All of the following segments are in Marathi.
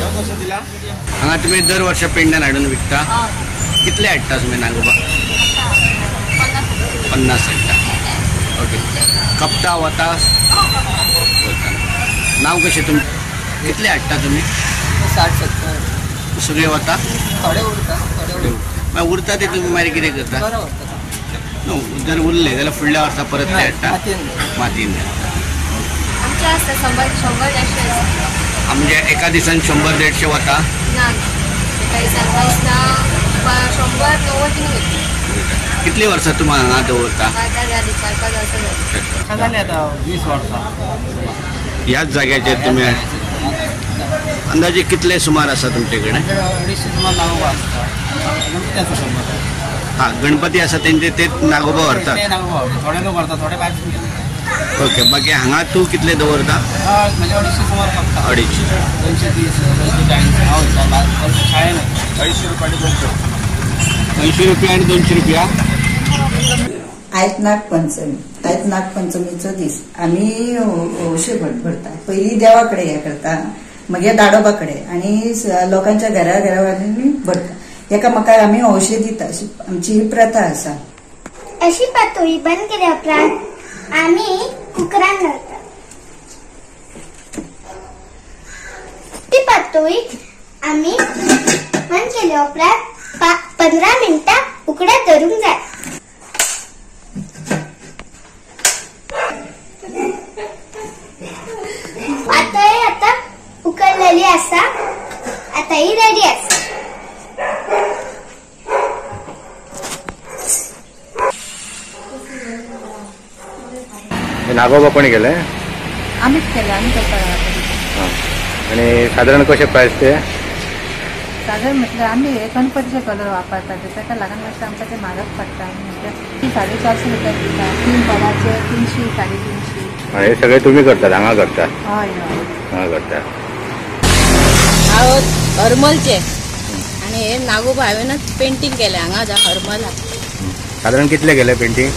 हांगा तुम्ही दर वर्सा पेंड्यान हाडून विकता? कितले हाडटा तुम्ही नागोबा? 50 हाडटा. ओके. कपता वता? नाव कशें तुम कितले हाडटा तुम्ही? 60-70. सगळे वता? थोडे उरता. मागीर उरता ते तुम्ही मागीर कितें करता? जर उरले जाल्यार फुडल्या वर्सा परत ते हाडटा मातयेन. म्हणजे एका दिसान 100-150 वता? कितली वर्सां तुमी हांगा दवरता? 20 वर्सां. ह्याच जाग्याचेर तुमी अंदाजे कितले सुमार आसा तुमचे कडेन? 250 सुमार नागोबा आसता. हां, गणपती आसा तेंचे ते नागोबा व्हरतात? थोडे लोक व्हरता, थोडे भायर. ओके. बाकी हांगा तूं कितले दवरता? म्हणजे 250 सुमार फक्त. 250. 230, 240 शाळेन 250 रुपया आणि 200. 80 रुपया आणि 200 रुपया. आयज नागपंचमी. आयज नागपंचमीचो दीस आमी हौशे भरता. पयलीं देवा कडेन हें करता, मागीर दाडोबा कडेन आनी लोकांच्या घरांनी भरता. एकामेकाक आमी हौशे दिता. आमची ही प्रथा आसा. अशी पातोळी बंद केल्या उपरांत आमी कुकरान घालता. ती पातोळी आमी बंद केल्या उपरांत 15 मिनटां उकड्यात दवरूंक जाय. पातोळी आता उकडलेली आसा. आता ही रेडी आसा. नागोबा कोणी केले? आमीच केले. आमी करता. आणि साधारण कशे प्राइस ते? साधारण म्हटल्यार आमी गणपतीचे कलर वापरतात, ताका लागून मातशें आमकां ते म्हारग पडटा. म्हणजे 450 रुपया दिता. 3 पडाचे 300, 350. हे सगळे तुम्ही करतात? हांगा करता? हय हय हांगा करता. हांव हरमलचे आणि हे नागोबा हांवेनच पेंटींग केलें हांगा हरमला. साधारण कितले केले पेंटींग?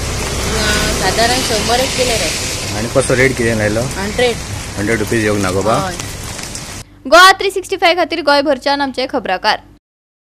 साधारण 100 केले रे. आणि कसो रेट कितें लायलो? 100 रुपीज येवंक नागोबा. गोवा 365 खातीर गोंयभरच्यान आमचे खबराकार.